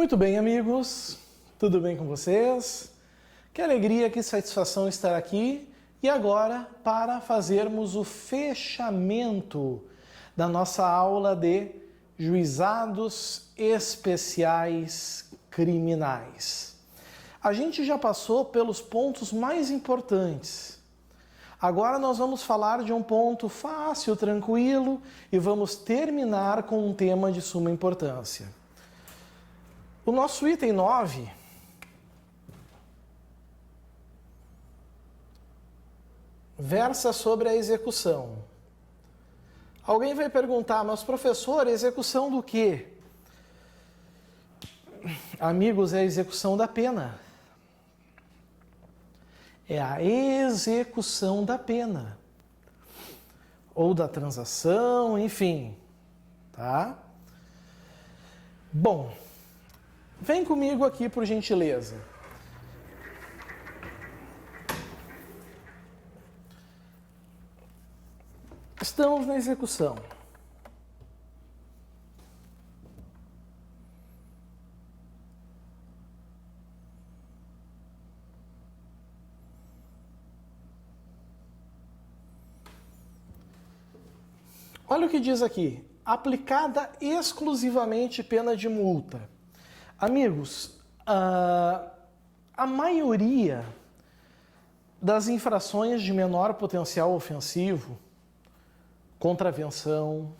Muito bem, amigos, tudo bem com vocês? Que alegria, que satisfação estar aqui e agora para fazermos o fechamento da nossa aula de Juizados Especiais Criminais. A gente já passou pelos pontos mais importantes. Agora nós vamos falar de um ponto fácil, tranquilo e vamos terminar com um tema de suma importância. O nosso item 9 versa sobre a execução. Alguém vai perguntar, mas professor, execução do quê? Amigos, é a execução da pena. É a execução da pena. Ou da transação, enfim. Tá? Bom, vem comigo aqui, por gentileza. Estamos na execução. Olha o que diz aqui. Aplicada exclusivamente pena de multa. Amigos, a maioria das infrações de menor potencial ofensivo, contravenção,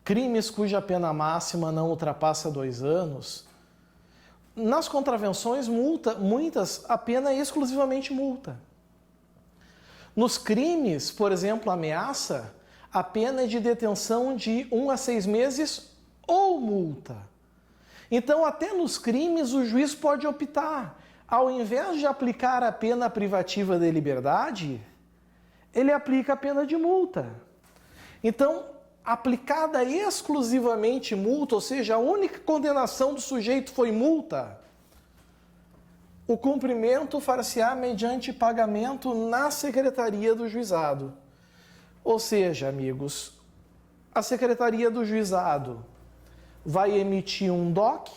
crimes cuja pena máxima não ultrapassa 2 anos, nas contravenções, muitas, a pena é exclusivamente multa. Nos crimes, por exemplo, ameaça, a pena é de detenção de 1 a 6 meses ou multa. Então, até nos crimes, o juiz pode optar, ao invés de aplicar a pena privativa de liberdade, ele aplica a pena de multa. Então, aplicada exclusivamente multa, ou seja, a única condenação do sujeito foi multa, o cumprimento far-se-á mediante pagamento na Secretaria do Juizado. Ou seja, amigos, a Secretaria do Juizado vai emitir um DOC,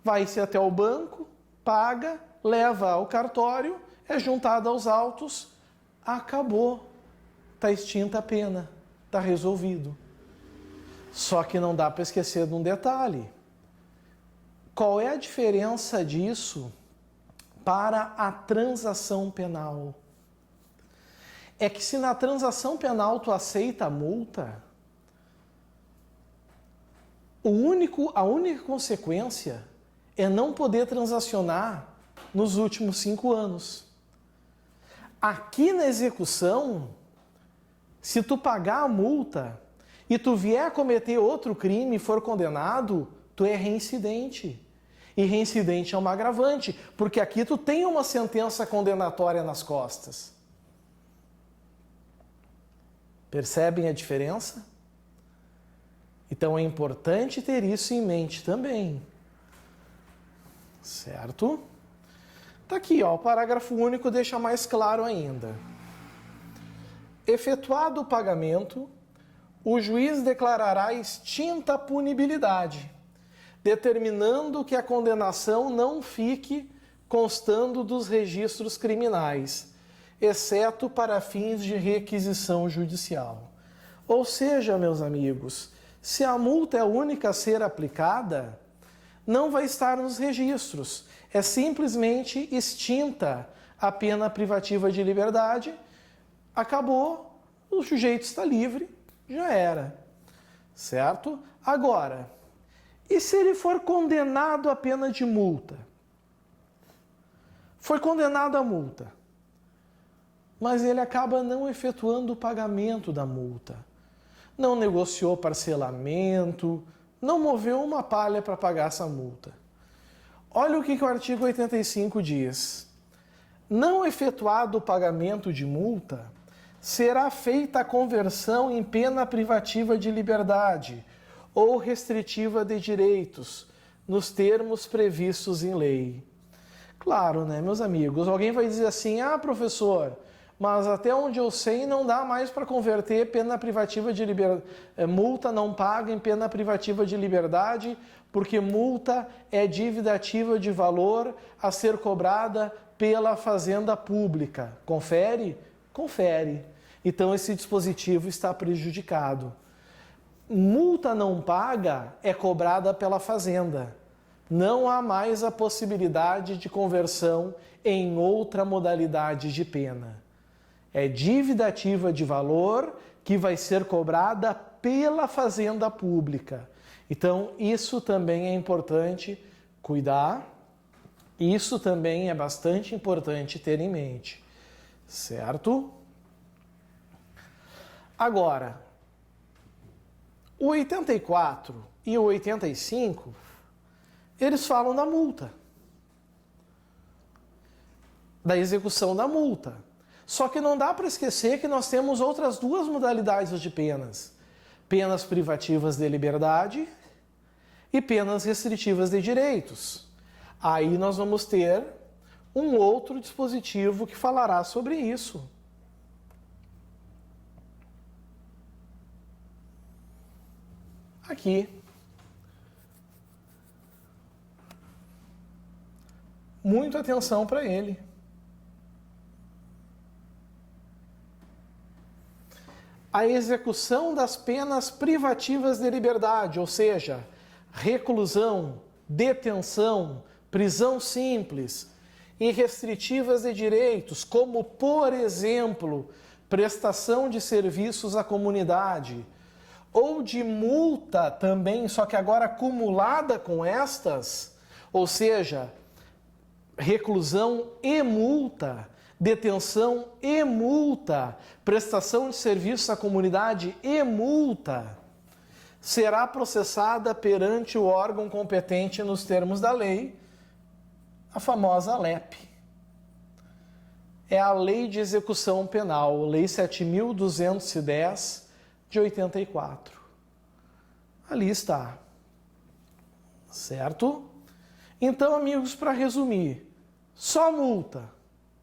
vai-se até o banco, paga, leva ao cartório, é juntado aos autos, acabou, está extinta a pena, está resolvido. Só que não dá para esquecer de um detalhe. Qual é a diferença disso para a transação penal? É que se na transação penal tu aceita a multa, a única consequência é não poder transacionar nos últimos 5 anos. Aqui na execução, se tu pagar a multa e tu vier a cometer outro crime e for condenado, tu é reincidente. E reincidente é uma agravante, porque aqui tu tem uma sentença condenatória nas costas. Percebem a diferença? Então é importante ter isso em mente também. Certo? Tá aqui, ó, o parágrafo único deixa mais claro ainda. Efetuado o pagamento, o juiz declarará extinta a punibilidade, determinando que a condenação não fique constando dos registros criminais, exceto para fins de requisição judicial. Ou seja, meus amigos, se a multa é a única a ser aplicada, não vai estar nos registros. É simplesmente extinta a pena privativa de liberdade, acabou, o sujeito está livre, já era. Certo? Agora, e se ele for condenado à pena de multa? Foi condenado à multa, mas ele acaba não efetuando o pagamento da multa. Não negociou parcelamento, não moveu uma palha para pagar essa multa. Olha o que o artigo 85 diz. Não efetuado o pagamento de multa, será feita a conversão em pena privativa de liberdade ou restritiva de direitos, nos termos previstos em lei. Claro, né, meus amigos? Alguém vai dizer assim, professor, mas até onde eu sei não dá mais para converter pena privativa de multa não paga em pena privativa de liberdade, porque multa é dívida ativa de valor a ser cobrada pela fazenda pública. Confere? Confere. Então esse dispositivo está prejudicado. Multa não paga é cobrada pela fazenda. Não há mais a possibilidade de conversão em outra modalidade de pena. É dívida ativa de valor que vai ser cobrada pela fazenda pública. Então, isso também é importante cuidar. Isso também é bastante importante ter em mente. Certo? Agora, o 84 e o 85, eles falam da multa. Da execução da multa. Só que não dá para esquecer que nós temos outras duas modalidades de penas. Penas privativas de liberdade e penas restritivas de direitos. Aí nós vamos ter um outro dispositivo que falará sobre isso. Aqui. Muita atenção para ele. A execução das penas privativas de liberdade, ou seja, reclusão, detenção, prisão simples e restritivas de direitos, como, por exemplo, prestação de serviços à comunidade, ou de multa também, só que agora acumulada com estas, ou seja, reclusão e multa, detenção e multa, prestação de serviço à comunidade e multa, será processada perante o órgão competente nos termos da lei, a famosa LEP. É a Lei de Execução Penal, Lei 7.210 de 84. Ali está. Certo? Então, amigos, para resumir, só multa.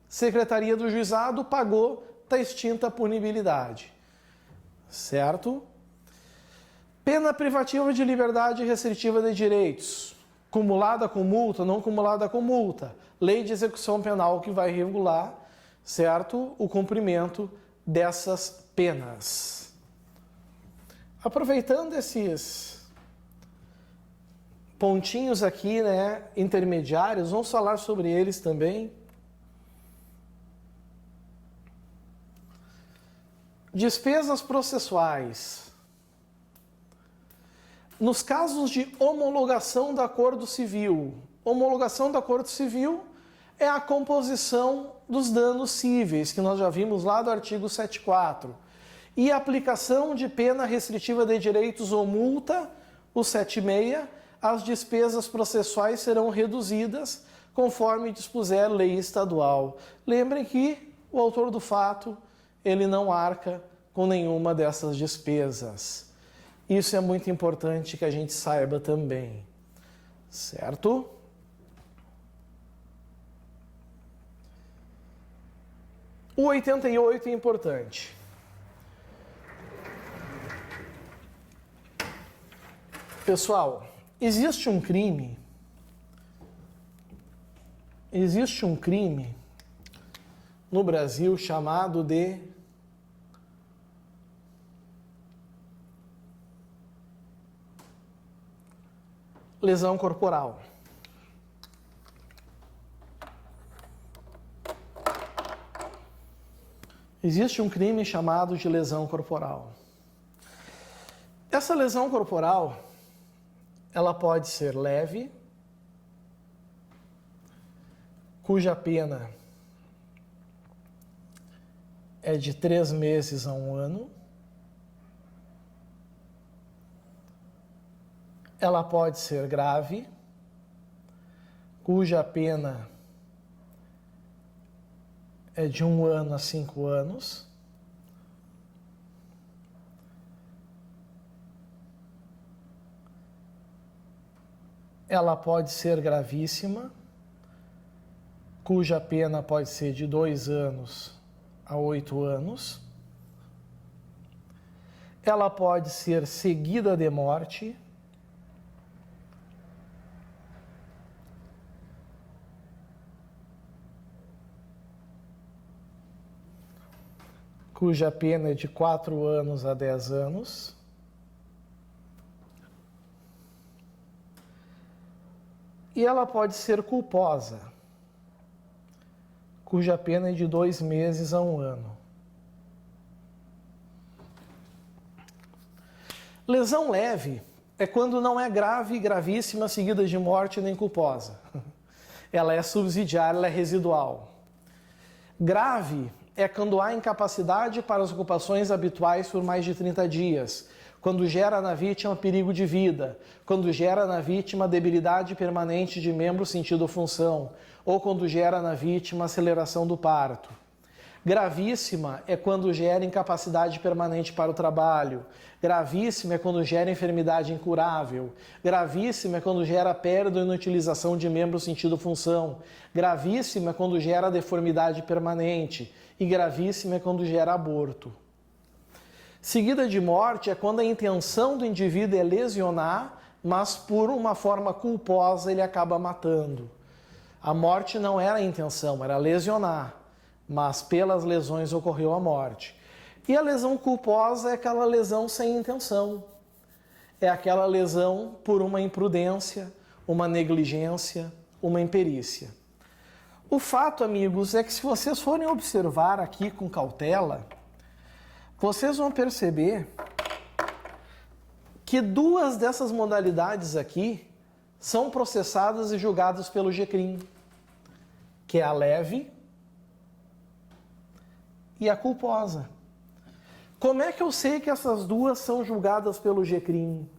Secretaria do Juizado pagou, está extinta a punibilidade. Certo? Pena privativa de liberdade e restritiva de direitos. Cumulada com multa, não cumulada com multa. Lei de execução penal que vai regular, certo, o cumprimento dessas penas. Aproveitando esses pontinhos aqui, né, intermediários, vamos falar sobre eles também. Despesas processuais. Nos casos de homologação do acordo civil, homologação do acordo civil é a composição dos danos cíveis, que nós já vimos lá do artigo 74, e a aplicação de pena restritiva de direitos ou multa, o 76, as despesas processuais serão reduzidas conforme dispuser lei estadual. Lembrem que o autor do fato, ele não arca com nenhuma dessas despesas. Isso é muito importante que a gente saiba também, certo? O 88 é importante. Pessoal, existe um crime no Brasil chamado de lesão corporal. Existe um crime chamado de lesão corporal. Essa lesão corporal, ela pode ser leve, cuja pena é de 3 meses a 1 ano. Ela pode ser grave, cuja pena é de 1 ano a 5 anos. Ela pode ser gravíssima, cuja pena pode ser de 2 anos a 8 anos. Ela pode ser seguida de morte. Cuja pena é de 4 anos a 10 anos. E ela pode ser culposa, cuja pena é de 2 meses a 1 ano. Lesão leve é quando não é grave e gravíssima, seguida de morte nem culposa. Ela é subsidiária, ela é residual. Grave é quando há incapacidade para as ocupações habituais por mais de 30 dias, quando gera na vítima perigo de vida, quando gera na vítima debilidade permanente de membro, sentido ou função, ou quando gera na vítima aceleração do parto. Gravíssima é quando gera incapacidade permanente para o trabalho. Gravíssima é quando gera enfermidade incurável. Gravíssima é quando gera perda ou inutilização de membro, sentido ou função. Gravíssima é quando gera deformidade permanente. E gravíssima é quando gera aborto. Seguida de morte é quando a intenção do indivíduo é lesionar, mas por uma forma culposa ele acaba matando. A morte não era a intenção, era lesionar, mas pelas lesões ocorreu a morte. E a lesão culposa é aquela lesão sem intenção. É aquela lesão por uma imprudência, uma negligência, uma imperícia. O fato, amigos, é que se vocês forem observar aqui com cautela, vocês vão perceber que 2 dessas modalidades aqui são processadas e julgadas pelo GCRIM, que é a leve e a culposa. Como é que eu sei que essas 2 são julgadas pelo GCRIM?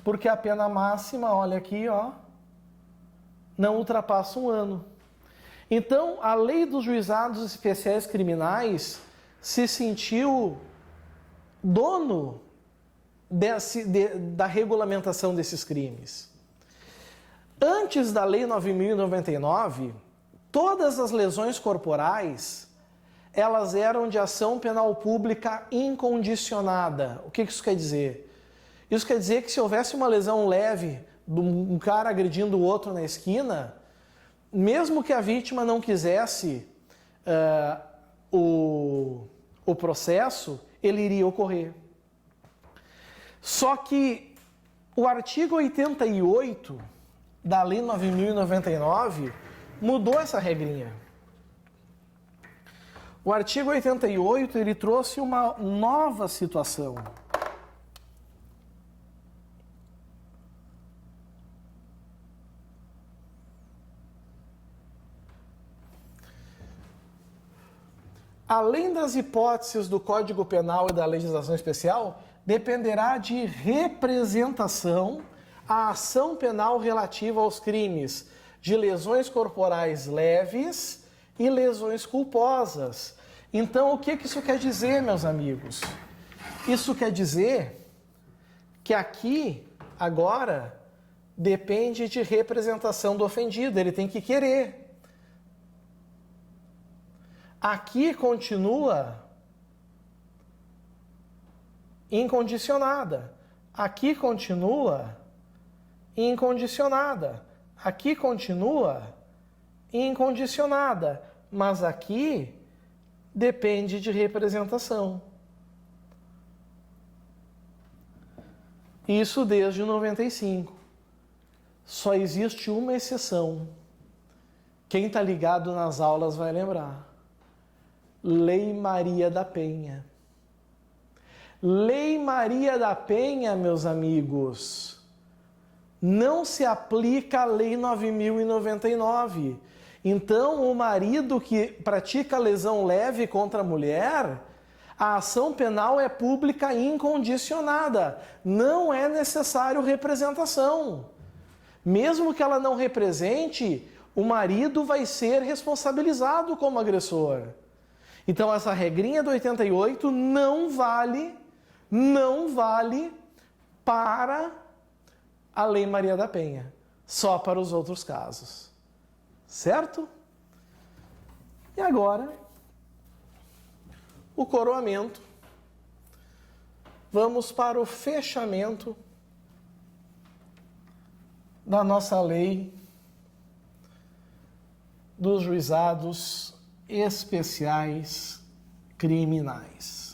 Porque a pena máxima, olha aqui, ó, não ultrapassa 1 ano. Então, a lei dos juizados especiais criminais se sentiu dono da regulamentação desses crimes. Antes da Lei 9.099, todas as lesões corporais, elas eram de ação penal pública incondicionada. O que isso quer dizer? Isso quer dizer que se houvesse uma lesão leve de um cara agredindo o outro na esquina, mesmo que a vítima não quisesse o processo, ele iria ocorrer. Só que o artigo 88 da Lei 9.099 mudou essa regrinha. O artigo 88 ele trouxe uma nova situação. Além das hipóteses do Código Penal e da legislação especial, dependerá de representação a ação penal relativa aos crimes de lesões corporais leves e lesões culposas. Então, o que isso quer dizer, meus amigos? Isso quer dizer que aqui, agora, depende de representação do ofendido, ele tem que querer. Aqui continua incondicionada. Aqui continua incondicionada. Aqui continua incondicionada. Mas aqui depende de representação. Isso desde 95. Só existe uma exceção. Quem está ligado nas aulas vai lembrar. Lei Maria da Penha. Lei Maria da Penha, meus amigos, não se aplica a Lei 9.099. Então, o marido que pratica lesão leve contra a mulher, a ação penal é pública incondicionada. Não é necessário representação. Mesmo que ela não represente, o marido vai ser responsabilizado como agressor. Então, essa regrinha do 88 não vale para a Lei Maria da Penha, só para os outros casos. Certo? E agora, o coroamento, vamos para o fechamento da nossa lei dos juizados especiais criminais.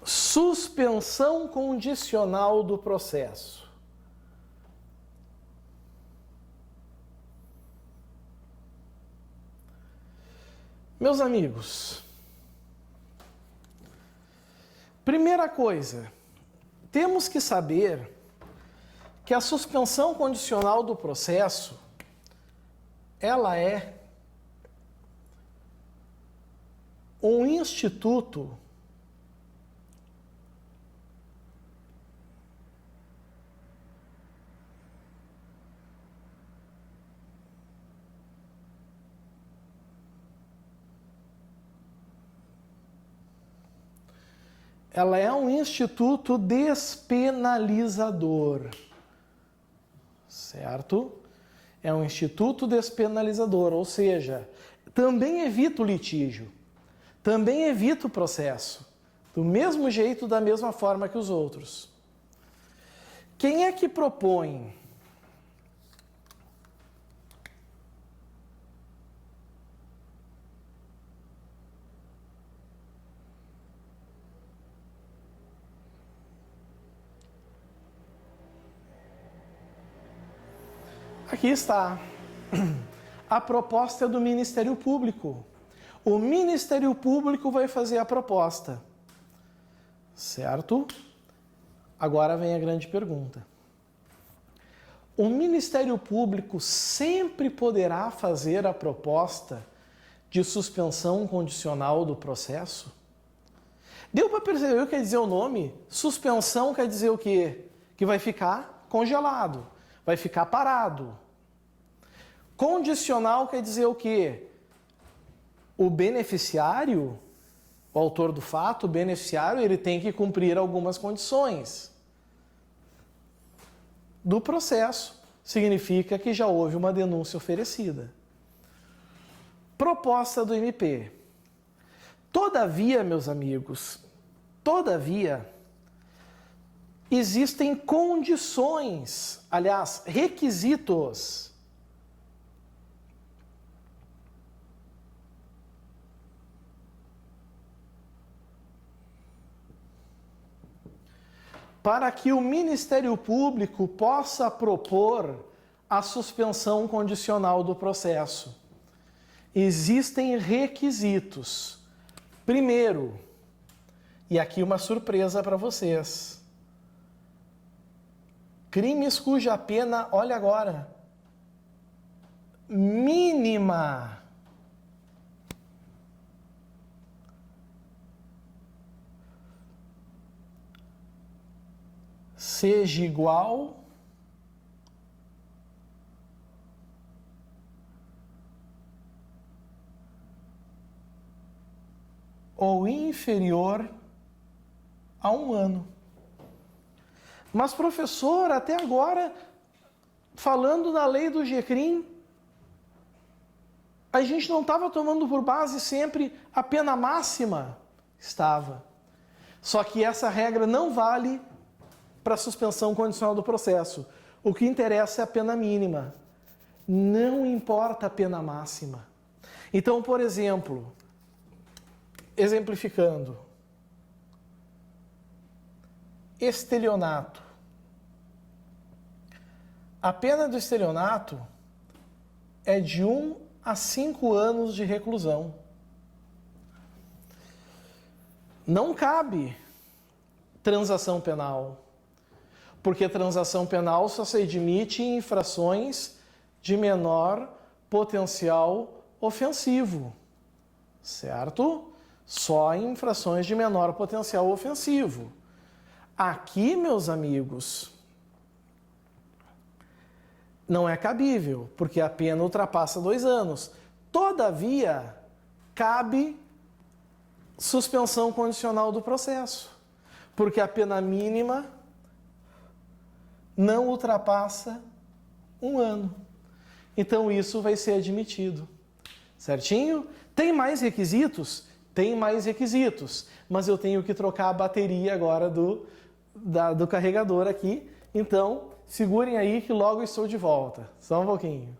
Suspensão condicional do processo. Meus amigos, primeira coisa, temos que saber que a suspensão condicional do processo, ela é um instituto despenalizador, certo? É um instituto despenalizador, ou seja, também evita o litígio, também evita o processo, do mesmo jeito, da mesma forma que os outros. Quem é que propõe? Aqui está. A proposta é do Ministério Público. O Ministério Público vai fazer a proposta. Certo? Agora vem a grande pergunta. O Ministério Público sempre poderá fazer a proposta de suspensão condicional do processo? Deu para perceber o que quer dizer o nome? Suspensão quer dizer o quê? Que vai ficar congelado, vai ficar parado. Condicional quer dizer o quê? O beneficiário, o autor do fato, o beneficiário, ele tem que cumprir algumas condições do processo. Significa que já houve uma denúncia oferecida. Proposta do MP. Todavia, meus amigos, existem condições, aliás, requisitos para que o Ministério Público possa propor a suspensão condicional do processo. Existem requisitos. Primeiro, e aqui uma surpresa para vocês, crimes cuja pena, olha agora, mínima seja igual ou inferior a 1 ano. Mas, professor, até agora, falando na lei do GCRIM, a gente não estava tomando por base sempre a pena máxima? Estava. Só que essa regra não vale para suspensão condicional do processo. O que interessa é a pena mínima. Não importa a pena máxima. Então, por exemplo, exemplificando, estelionato. A pena do estelionato é de 1 a 5 anos de reclusão. Não cabe transação penal. Porque transação penal só se admite em infrações de menor potencial ofensivo, certo? Só em infrações de menor potencial ofensivo. Aqui, meus amigos, não é cabível, porque a pena ultrapassa 2 anos. Todavia, cabe suspensão condicional do processo, porque a pena mínima não ultrapassa 1 ano. Então, isso vai ser admitido. Certinho? Tem mais requisitos? Tem mais requisitos, mas eu tenho que trocar a bateria agora do carregador aqui. Então, segurem aí que logo estou de volta. Só um pouquinho.